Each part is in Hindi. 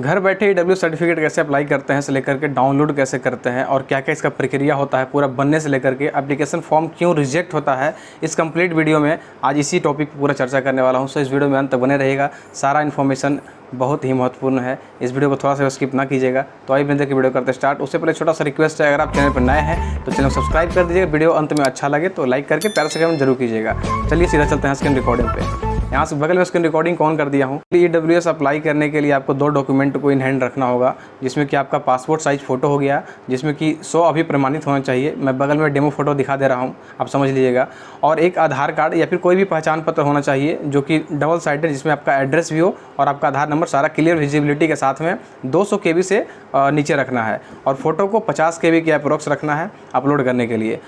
घर बैठे ईडब्ल्यूएस सर्टिफिकेट कैसे अप्लाई करते हैं से लेकर के डाउनलोड कैसे करते हैं और क्या क्या इसका प्रक्रिया होता है पूरा बनने से लेकर के एप्लीकेशन फॉर्म क्यों रिजेक्ट होता है, इस कंप्लीट वीडियो में आज इसी टॉपिक पर पूरा चर्चा करने वाला हूं। सो इस वीडियो में अंत तक बने रहेगा, सारा इन्फॉर्मेशन बहुत ही महत्वपूर्ण है। इस वीडियो को थोड़ा सा स्किप ना कीजिएगा। तो आइए बंदे की वीडियो करते स्टार्ट। उससे पहले छोटा सा रिक्वेस्ट है, अगर आप चैनल पर नए हैं तो चैनल को सब्सक्राइब कर दीजिएगा। वीडियो अंत में अच्छा लगे तो लाइक करके प्यार से कमेंट जरूर कीजिएगा। चलिए सीधा चलते हैं स्क्रीन रिकॉर्डिंग पे। यहाँ से बगल में स्क्रीन रिकॉर्डिंग ऑन कर दिया हूँ। ईडब्ल्यूएस अप्लाई करने के लिए आपको 2 डॉक्यूमेंट को इन हैंड रखना होगा, जिसमें कि आपका पासपोर्ट साइज फ़ोटो हो गया, जिसमें कि 100 अभी प्रमाणित होना चाहिए। मैं बगल में डेमो फोटो दिखा दे रहा हूँ, आप समझ लीजिएगा। और एक आधार कार्ड या फिर कोई भी पहचान पत्र होना चाहिए जो कि डबल साइडेड, जिसमें आपका एड्रेस भी हो और आपका आधार नंबर सारा क्लियर विजिबिलिटी के साथ में 200 KB से नीचे रखना है। और फोटो को 50 KB के अप्रोक्स रखना है अपलोड करने के लिए।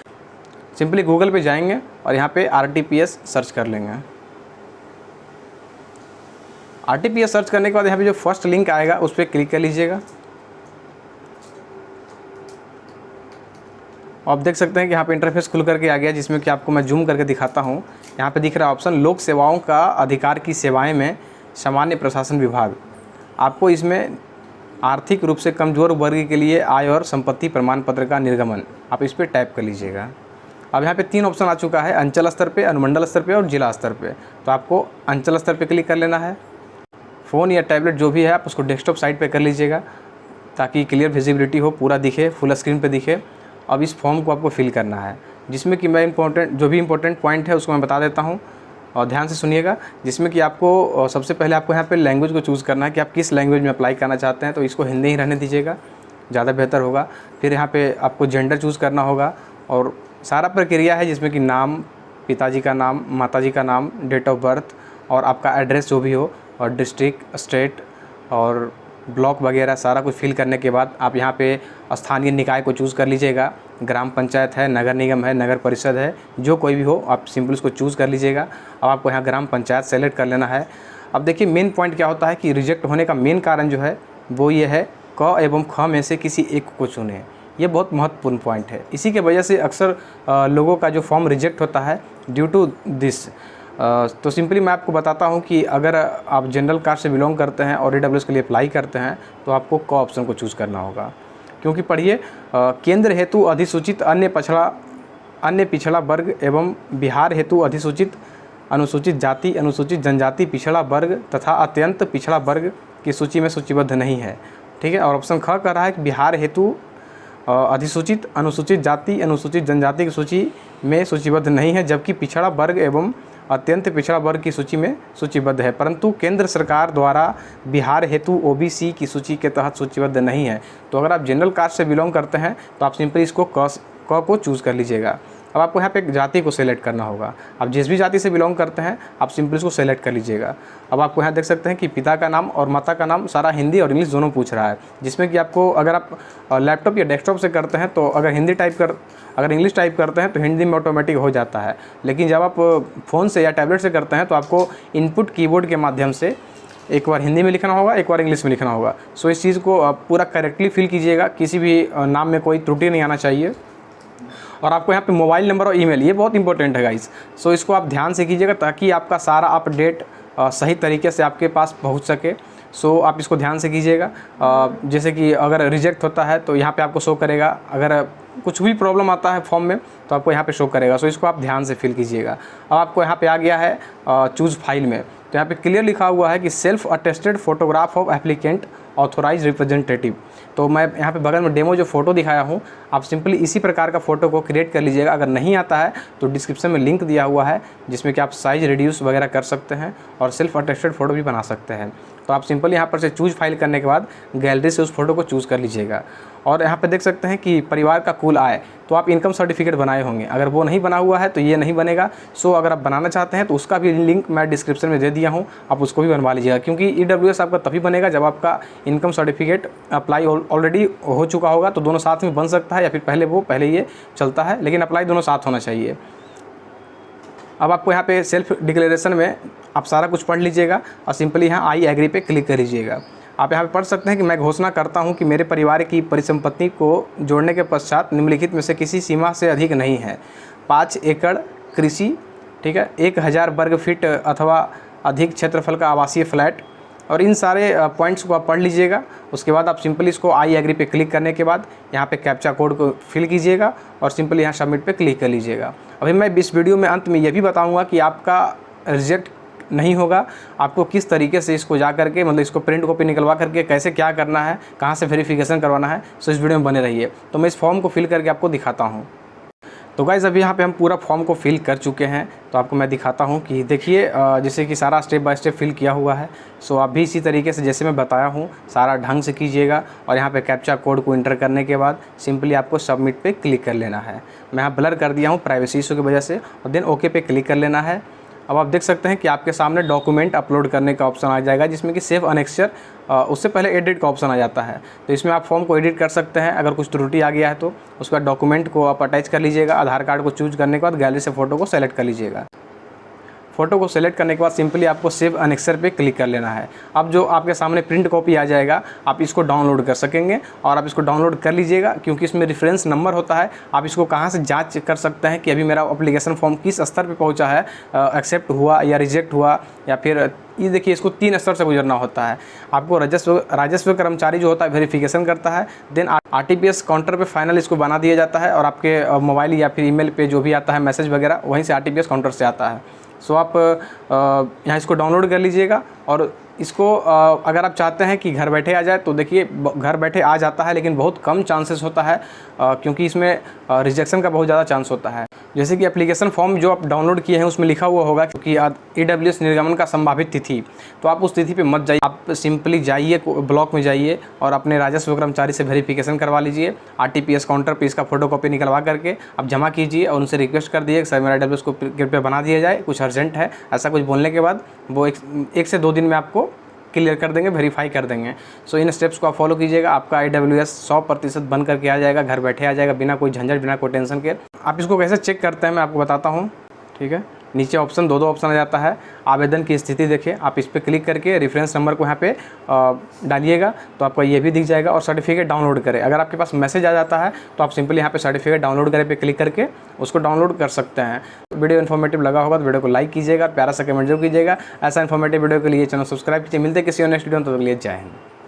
सिंपली गूगल पे जाएंगे और यहाँ पे RTPS सर्च कर लेंगे। RTPS सर्च करने के बाद यहाँ पे जो फर्स्ट लिंक आएगा उस पर क्लिक कर लीजिएगा। आप देख सकते हैं कि यहाँ पे इंटरफेस खुल करके आ गया, जिसमें कि आपको मैं जूम करके दिखाता हूँ। यहाँ पे दिख रहा है ऑप्शन लोक सेवाओं का अधिकार की सेवाएं में सामान्य प्रशासन विभाग। आपको इसमें आर्थिक रूप से कमज़ोर वर्ग के लिए आय और संपत्ति प्रमाण पत्र का निर्गमन, आप इस पर टैप कर लीजिएगा। अब यहाँ पे 3 ऑप्शन आ चुका है, अंचल स्तर पे, अनुमंडल स्तर पे और जिला स्तर पे। तो आपको अंचल स्तर पे क्लिक कर लेना है। फ़ोन या टैबलेट जो भी है आप उसको डेस्कटॉप साइड पे कर लीजिएगा, ताकि क्लियर विजिबिलिटी हो, पूरा दिखे, फुल स्क्रीन पे दिखे। अब इस फॉर्म को आपको फिल करना है, जिसमें कि मैं जो भी इंपॉर्टेंट पॉइंट है उसको मैं बता देता हूँ और ध्यान से सुनिएगा। जिसमें कि आपको सबसे पहले आपको यहाँ पे लैंग्वेज को चूज़ करना है कि आप किस लैंग्वेज में अप्लाई करना चाहते हैं। तो इसको हिंदी ही रहने दीजिएगा, ज़्यादा बेहतर होगा। फिर यहाँ पे आपको जेंडर चूज़ करना होगा और सारा प्रक्रिया है, जिसमें कि नाम, पिताजी का नाम, माताजी का नाम, डेट ऑफ बर्थ और आपका एड्रेस जो भी हो, और डिस्ट्रिक्ट, स्टेट और ब्लॉक वगैरह सारा कुछ फिल करने के बाद आप यहाँ पे स्थानीय निकाय को चूज़ कर लीजिएगा। ग्राम पंचायत है, नगर निगम है, नगर परिषद है, जो कोई भी हो आप सिंपल उसको चूज़ कर लीजिएगा। अब आपको यहाँ ग्राम पंचायत सेलेक्ट कर लेना है। अब देखिए मेन पॉइंट क्या होता है कि रिजेक्ट होने का मेन कारण जो है वो ये है, क एवं ख में से किसी एक को चुनें। ये बहुत महत्वपूर्ण पॉइंट है। इसी के वजह से अक्सर लोगों का जो फॉर्म रिजेक्ट होता है ड्यू टू दिस। तो सिंपली मैं आपको बताता हूं कि अगर आप जनरल कास्ट से बिलोंग करते हैं और ईडब्ल्यूएस के लिए अप्लाई करते हैं तो आपको क ऑप्शन को चूज़ करना होगा। क्योंकि पढ़िए, केंद्र हेतु अधिसूचित अन्य पिछड़ा वर्ग एवं बिहार हेतु अधिसूचित अनुसूचित जाति, अनुसूचित जनजाति, पिछड़ा वर्ग तथा अत्यंत पिछड़ा वर्ग की सूची में सूचीबद्ध नहीं है। ठीक है। और ऑप्शन ख कह रहा है कि बिहार हेतु अधिसूचित अनुसूचित जाति, अनुसूचित जनजाति की सूची में सूचीबद्ध नहीं है, जबकि पिछड़ा वर्ग एवं अत्यंत पिछड़ा वर्ग की सूची में सूचीबद्ध है, परंतु केंद्र सरकार द्वारा बिहार हेतु OBC की सूची के तहत सूचीबद्ध नहीं है। तो अगर आप जनरल कास्ट से बिलोंग करते हैं तो आप सिंपली इसको क को चूज़ कर लीजिएगा। अब आपको यहाँ पे एक जाति को सेलेक्ट करना होगा। आप जिस भी जाति से बिलोंग करते हैं आप सिंपली इसको सेलेक्ट कर लीजिएगा। अब आपको यहाँ देख सकते हैं कि पिता का नाम और माता का नाम सारा हिंदी और इंग्लिश दोनों पूछ रहा है, जिसमें कि आपको अगर आप लैपटॉप या डेस्कटॉप से करते हैं तो अगर इंग्लिश टाइप करते हैं तो हिंदी में ऑटोमेटिक हो जाता है। लेकिन जब आप फ़ोन से या टैबलेट से करते हैं तो आपको इनपुट कीबोर्ड के माध्यम से एक बार हिंदी में लिखना होगा, एक बार इंग्लिश में लिखना होगा। सो इस चीज़ को आप पूरा करेक्टली फिल कीजिएगा, किसी भी नाम में कोई त्रुटि नहीं आना चाहिए। और आपको यहाँ पे मोबाइल नंबर और ईमेल, ये बहुत इंपॉर्टेंट है गाइस। सो इसको आप ध्यान से कीजिएगा ताकि आपका सारा अपडेट सही तरीके से आपके पास पहुँच सके। सो आप इसको ध्यान से कीजिएगा। जैसे कि अगर रिजेक्ट होता है तो यहाँ पे आपको शो करेगा, अगर कुछ भी प्रॉब्लम आता है फॉर्म में तो आपको यहाँ पे शो करेगा। सो इसको आप ध्यान से फिल कीजिएगा। अब आपको यहाँ पे आ गया है चूज़ फाइल में, तो यहाँ पे क्लियर लिखा हुआ है कि self attested photograph of applicant authorise representative. तो मैं यहाँ पे बगल में डेमो जो फ़ोटो दिखाया हूँ, आप सिंपली इसी प्रकार का फ़ोटो को क्रिएट कर लीजिएगा। अगर नहीं आता है तो डिस्क्रिप्शन में लिंक दिया हुआ है, जिसमें कि आप साइज़ रिड्यूस वगैरह कर सकते हैं और सेल्फ अटेस्टेड फ़ोटो भी बना सकते हैं। तो आप सिंपली यहाँ पर से चूज़ फाइल करने के बाद गैलरी से उस फोटो को चूज़ कर लीजिएगा। और यहाँ पे देख सकते हैं कि परिवार का कुल आय, तो आप इनकम सर्टिफिकेट बनाए होंगे, अगर वो नहीं बना हुआ है तो ये नहीं बनेगा। सो अगर आप बनाना चाहते हैं तो उसका भी लिंक मैं डिस्क्रिप्शन में दे दिया हूँ, आप उसको भी बनवा लीजिएगा। क्योंकि ईडब्ल्यूएस आपका तभी बनेगा जब आपका इनकम सर्टिफिकेट अप्लाई ऑलरेडी हो चुका होगा, तो दोनों साथ में बन सकता है या फिर पहले ये चलता है, लेकिन अप्लाई दोनों साथ होना चाहिए। अब आपको यहाँ पे सेल्फ डिक्लेरेशन में आप सारा कुछ पढ़ लीजिएगा और सिंपली यहाँ आई एग्री पे क्लिक कर लीजिएगा। आप यहाँ पे पढ़ सकते हैं कि मैं घोषणा करता हूँ कि मेरे परिवार की परिसंपत्ति को जोड़ने के पश्चात निम्नलिखित में से किसी सीमा से अधिक नहीं है। 5 एकड़ कृषि, ठीक है, 1000 वर्ग फीट अथवा अधिक क्षेत्रफल का आवासीय फ्लैट, और इन सारे पॉइंट्स को आप पढ़ लीजिएगा। उसके बाद आप सिंपली इसको आई एग्री पे क्लिक करने के बाद यहाँ पे कैप्चा कोड को फिल कीजिएगा और सिंपली यहाँ सबमिट पे क्लिक कर लीजिएगा। अभी मैं इस वीडियो में अंत में ये भी बताऊँगा कि आपका रिजेक्ट नहीं होगा, आपको किस तरीके से इसको जा करके मतलब इसको प्रिंट कॉपी निकलवा करके कैसे क्या करना है, कहाँ से वेरिफिकेशन करवाना है। सो इस वीडियो में बने रहिए। तो मैं इस फॉर्म को फिल करके आपको दिखाता हूँ। तो गाइज़ अभी यहाँ पे हम पूरा फॉर्म को फिल कर चुके हैं, तो आपको मैं दिखाता हूँ कि देखिए जैसे कि सारा स्टेप बाय स्टेप फिल किया हुआ है। सो आप भी इसी तरीके से जैसे मैं बताया हूँ सारा ढंग से कीजिएगा और यहाँ पे कैप्चा कोड को इंटर करने के बाद सिंपली आपको सबमिट पे क्लिक कर लेना है। मैं यहाँ ब्लर कर दिया हूँ प्राइवेसी इशू की वजह से, और देन ओके पे क्लिक कर लेना है। अब आप देख सकते हैं कि आपके सामने डॉक्यूमेंट अपलोड करने का ऑप्शन आ जाएगा, जिसमें कि सेव अनेक्चर, उससे पहले एडिट का ऑप्शन आ जाता है। तो इसमें आप फॉर्म को एडिट कर सकते हैं अगर कुछ त्रुटि आ गया है तो। उसके बाद डॉक्यूमेंट को आप अटैच कर लीजिएगा। आधार कार्ड को चूज करने के बाद गैलरी से फ़ोटो को सेलेक्ट कर लीजिएगा। फ़ोटो को सेलेक्ट करने के बाद सिंपली आपको सेव अनेक्सर पे क्लिक कर लेना है। अब जो आपके सामने प्रिंट कॉपी आ जाएगा आप इसको डाउनलोड कर सकेंगे, और आप इसको डाउनलोड कर लीजिएगा क्योंकि इसमें रेफरेंस नंबर होता है। आप इसको कहाँ से जांच कर सकते हैं कि अभी मेरा एप्लीकेशन फॉर्म किस स्तर पे पहुँचा है, एक्सेप्ट हुआ या रिजेक्ट हुआ, या फिर ये देखिए इसको 3 स्तर से गुजरना होता है। आपको राजस्व कर्मचारी जो होता है वेरिफिकेशन करता है, देन RTPS काउंटर पे फाइनल इसको बना दिया जाता है, और आपके मोबाइल या फिर ईमेल पे जो भी आता है मैसेज वगैरह वहीं से RTPS काउंटर से आता है। सो आप यहाँ इसको डाउनलोड कर लीजिएगा, और इसको अगर आप चाहते हैं कि घर बैठे आ जाए तो देखिए घर बैठे आ जाता है, लेकिन बहुत कम चांसेस होता है क्योंकि इसमें रिजेक्शन का बहुत ज़्यादा चांस होता है। जैसे कि एप्लीकेशन फॉर्म जो आप डाउनलोड किए हैं उसमें लिखा हुआ होगा कि EWS निर्गमन का संभावित तिथि, तो आप उस तिथि पे मत जाइए। आप सिंपली जाइए ब्लॉक में जाइए और अपने राजस्व कर्मचारी से वेरिफिकेशन करवा लीजिए। RTPS काउंटर पे इसका फोटोकॉपी निकलवा करके आप जमा कीजिए और उनसे रिक्वेस्ट कर दिए सर मेरा EWS को कृपया बना दिया जाए, कुछ अर्जेंट है, ऐसा कुछ बोलने के बाद वो 1 से 2 दिन में आपको क्लियर कर देंगे, वेरीफाई कर देंगे। सो इन स्टेप्स को आप फॉलो कीजिएगा, आपका EWS 100% बन करके आ जाएगा, घर बैठे आ जाएगा, बिना कोई झंझट, बिना कोई टेंशन के। आप इसको कैसे चेक करते हैं मैं आपको बताता हूँ, ठीक है। नीचे ऑप्शन 2 ऑप्शन आ जाता है, आवेदन की स्थिति देखिए, आप इस पर क्लिक करके रेफरेंस नंबर को यहाँ पे डालिएगा तो आपका ये भी दिख जाएगा, और सर्टिफिकेट डाउनलोड करें। अगर आपके पास मैसेज आ जाता है तो आप सिंपली यहाँ पे सर्टिफिकेट डाउनलोड करें पे क्लिक करके उसको डाउनलोड कर सकते हैं। वीडियो इन्फॉर्मेटिव लगा होगा तो वीडियो को लाइक कीजिएगा, प्यारा सा कमेंट जरूर कीजिएगा। ऐसा इन्फॉर्मेटिव वीडियो के लिए चैनल सब्सक्राइब कीजिए। मिलते किसी और नेक्स्ट वीडियो में, तब तक के लिए जय हिंद।